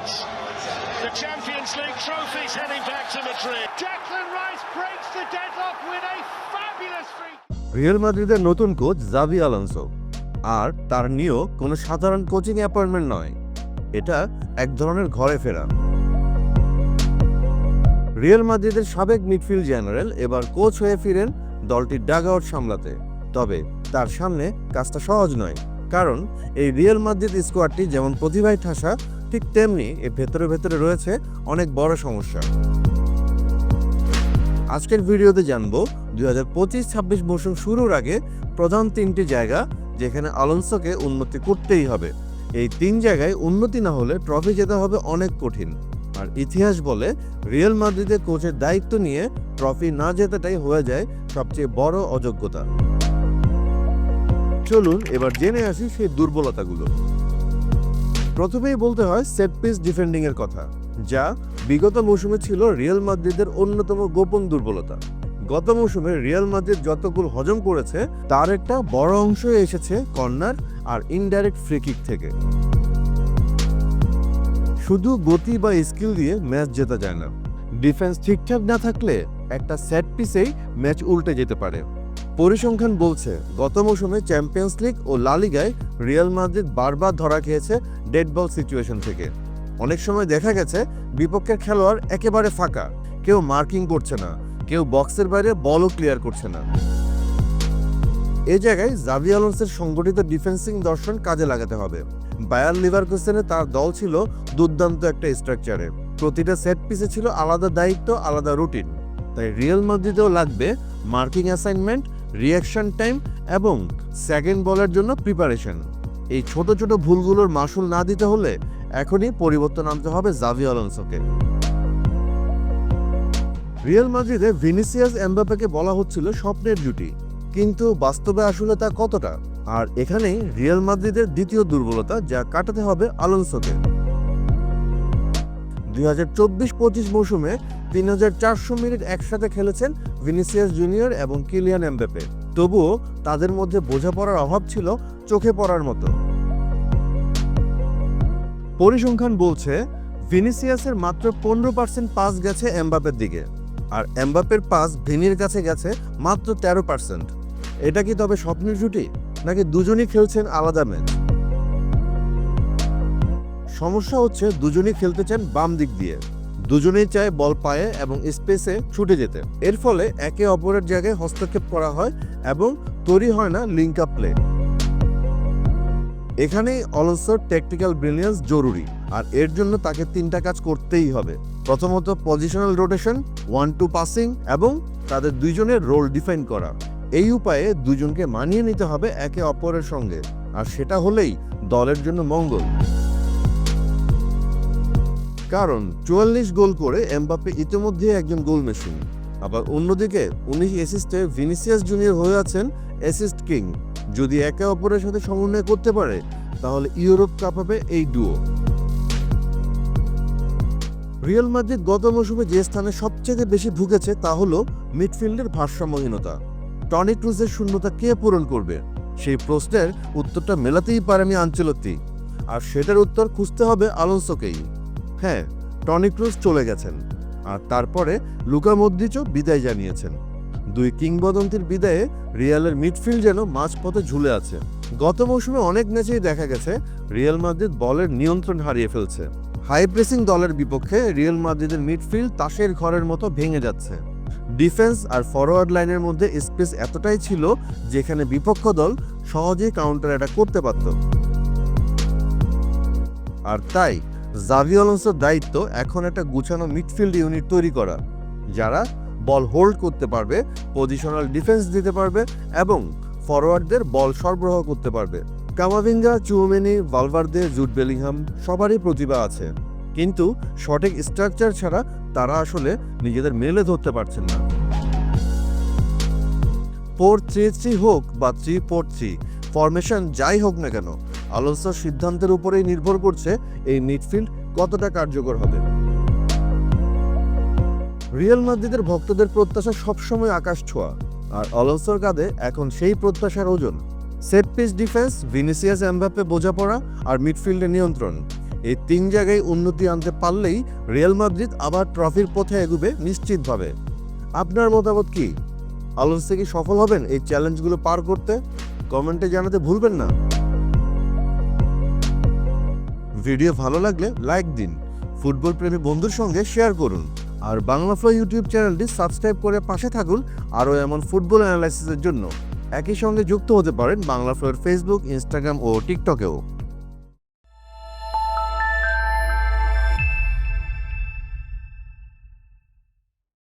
France. The Champions League trophies heading back to Madrid. Declan Rice breaks the deadlock with a fabulous free. Real মাদ্রিদের নতুন coach Xavi Alonso, আর তার নিয়েও কোনো সাধারণ coaching appointment নয়, এটা এক ধরনের ঘরে ফেরা। রিয়াল মাদ্রিদের সাবেক মিডফিল্ড জেনারেল এবার কোচ হয়ে ফিরেন দলটির ডাগআউট সামলাতে। তবে তার সামনে কাজটা সহজ নয়, কারণ এই রিয়াল মাদ্রিদ স্কোয়াডটি যেমন প্রতিভায় ঠাসা, ঠিক তেমনি এর ভেতরে ভেতরে রয়েছে অনেক বড় সমস্যা। আজকের ভিডিওতে জানবো 2025-26 মৌসুম শুরুর আগে প্রধান তিনটি জায়গা যেখানে আলোনসোকে উন্নতি করতেই হবে। এই তিন জায়গায় উন্নতি না হলে ট্রফি জেতা হবে অনেক কঠিন। আর ইতিহাস বলে রিয়াল মাদ্রিদের কোচের দায়িত্ব নিয়ে ট্রফি না জেতাটাই হয়ে যায় সবচেয়ে বড় অযোগ্যতা। চলুন এবার জেনে আসি সেই দুর্বলতাগুলো। প্রথমেই বলতে হয় সেট পিস ডিফেন্ডিং এর কথা, যা বিগত মৌসুমে ছিল রিয়াল মাদ্রিদের অন্যতম গোপন দুর্বলতা। গত মৌসুমে রিয়াল মাদ্রিদ যত গোল হজম করেছে তার একটা বড় অংশ এসেছে কর্নার আর ইনডাইরেক্ট ফ্রি কিক থেকে। শুধু গতি বা স্কিল দিয়ে ম্যাচ জেতা যায় না, ডিফেন্স ঠিকঠাক না থাকলে একটা সেট পিসেই ম্যাচ উল্টে যেতে পারে। পরিসংখ্যান বলছে গত মৌসুমে চ্যাম্পিয়ন্স লিগ ও লা লিগায় রিয়াল মাদ্রিদ বারবার ধরা খেয়েছে ডেড বল সিচুয়েশন থেকে। অনেক সময় দেখা গেছে বিপক্ষের খেলোয়াড় একেবারে ফাঁকা, কেউ মার্কিং করছে না, কেউ বক্সের বাইরে বলও ক্লিয়ার করছে না। এই জায়গায় জাভি আলোনসোর সংগঠিত ডিফেন্সিং দর্শন কাজে লাগাতে হবে। বায়ার লিভারকুসেনে তার দল ছিল দুর্দান্ত একটা স্ট্রাকচারে, প্রতিটা সেট পিসে ছিল আলাদা দায়িত্ব, আলাদা রুটিন। তাই রিয়াল মাদ্রিদেও লাগবে মার্কিং অ্যাসাইনমেন্ট, রিঅ্যাকশন টাইম এবং সেকেন্ড বলের জন্য প্রিপারেশন। এই ছোট ছোট ভুলগুলোর মাসুল না দিতে হলে এখনই পরিবর্তন আনতে হবে জাভি আলোনসোকে। রিয়াল মাদ্রিদে ভিনিসিয়াস এমবাপ্পেকে বলা হচ্ছিল স্বপ্নের জুটি, কিন্তু বাস্তবে আসলে তা কতটা? আর এখানেই রিয়াল মাদ্রিদের দ্বিতীয় দুর্বলতা, যা কাটাতে হবে আলোনসোকে। 2024-25 মৌসুমে 3400 মিনিট একসাথে খেলেছেন ভিনিসিয়াস জুনিয়র এবং কিলিয়ান এমবাপ্পে, তবুও তাদের মধ্যে বোঝাপড়ার অভাব ছিল চোখে পড়ার মতো। পরিসংখ্যান বলছে ভিনিসিয়াসের মাত্র 15% পাস গেছে এমবাপ্পের দিকে, আর এমবাপ্পের পাস ভিনির কাছে গেছে মাত্র 13%। এটা কি তবে স্বপ্নের জুটি, নাকি দুজনই খেলছেন আলাদা ম্যাচ? সমস্যা হচ্ছে দুজনই খেলতে চান বাম দিক দিয়ে, দুজনেই চায় বল পায়ে এবং স্পেসে ছুটে যেতে। এর ফলে একে অপরের জায়গায় হস্তক্ষেপ করা হয় এবং তৈরি হয় না লিঙ্ক আপ প্লে। এখানেই আলোনসোর ট্যাকটিক্যাল ব্রিলিয়ান্স জরুরি, আর এর জন্য তাকে তিনটা কাজ করতেই হবে। প্রথমত পজিশনাল রোটেশন, 1-2 পাসিং এবং তাদের দুইজনের রোল ডিফাইন করা। এই উপায়ে দুজনকে মানিয়ে নিতে হবে একে অপরের সঙ্গে, আর সেটা হলেই দলের জন্য মঙ্গল। কারণ 44 গোল করে এমবাপ্পে ইতিমধ্যে একজন গোল মেশিন, আবার অন্যদিকে 19 অ্যাসিস্টে ভিনিসিয়াস জুনিয়র হয়ে আছেন অ্যাসিস্ট কিং। যদি একে অপরের সাথে সমন্বয় করতে পারে তাহলে ইউরোপ কাঁপাবে এই ডুও। রিয়াল মাদ্রিদ গত মৌসুমে যে স্থানে সবচেয়ে বেশি ভুগেছে তা হলো মিডফিল্ডের ভারসাম্যহীনতা। টনি ক্রুজের শূন্যতা কে পূরণ করবে? সেই প্রশ্নের উত্তরটা মেলাতেই পারেনি আনচেলত্তি, আর সেটার উত্তর খুঁজতে হবে আলোনসোকেই। হ্যাঁ, টনি ক্রুজ চলে গেছেন, আর তারপরে লুকা মদ্রিচও বিদায় জানিয়েছেন। দুই কিংবদন্তির বিদায়ে রিয়ালের মিডফিল্ড যেন মাঝপথে ঝুলে আছে। গত মৌসুমে অনেক ম্যাচেই দেখা গেছে রিয়াল মাদ্রিদ বলের নিয়ন্ত্রণ হারিয়ে ফেলছে। হাই প্রেসিং দলের বিপক্ষে রিয়াল মাদ্রিদের মিডফিল্ড তাসের ঘরের মতো ভেঙে যাচ্ছে। ডিফেন্স আর ফরওয়ার্ড লাইনের মধ্যে স্পেস এতটাই ছিল যেখানে বিপক্ষ দল সহজেই কাউন্টার অ্যাটাক করতে পারত। আর তাই জাভি আলোনসোর দায়িত্ব এখন একটা গুছানো মিডফিল্ড ইউনিট তৈরি করা, যারা বল হোল্ড করতে পারবে, পজিশনাল ডিফেন্স দিতে পারবে এবং ফরওয়ার্ডদের বল সরবরাহ করতে পারবে। Camavinga, Tchouameni, Valverde, Jude Bellingham সবারই প্রতিভা আছে, কিন্তু সঠিক স্ট্রাকচার ছাড়া তারা আসলে নিজেদের মেলে ধরতে পারছেন না। 4-3-3 হোক বা 3-4-3, ফরমেশন যাই হোক না কেন, আলোনসোর সিদ্ধান্তের উপরেই নির্ভর করছে এই মিডফিল্ড কতটা কার্যকর হবে। রিয়াল মাদ্রিদের ভক্তদের প্রত্যাশা সবসময় আকাশ ছোঁয়া, আর আলোনসোর কাঁধে এখন সেই প্রত্যাশার ওজন। Set piece defence, Vinicius Mbappe বোঝাপড়া আর মিডফিল্ডের নিয়ন্ত্রণ, এই 3 জায়গায় উন্নতি আনতে পারলেই রিয়াল মাদ্রিদ আবার ট্রফির পথে এগোবে নিশ্চিতভাবে। আপনার মতামত কি? আলোনসো কি সফল হবেন এই চ্যালেঞ্জগুলো পার করতে? কমেন্টে জানাতে ভুলবেন না। ভিডিও ভালো লাগলে লাইক দিন, ফুটবল প্রেমী বন্ধুর সঙ্গে শেয়ার করুন, আর বাংলা ফ্লো ইউটিউব চ্যানেলটি সাবস্ক্রাইব করে পাশে থাকুন আরও এমন ফুটবল অ্যানালাইসিসের জন্য। একই সঙ্গে যুক্ত হতে পারেন বাংলা ফ্লোর ফেসবুক, ইনস্টাগ্রাম ও টিকটকেও।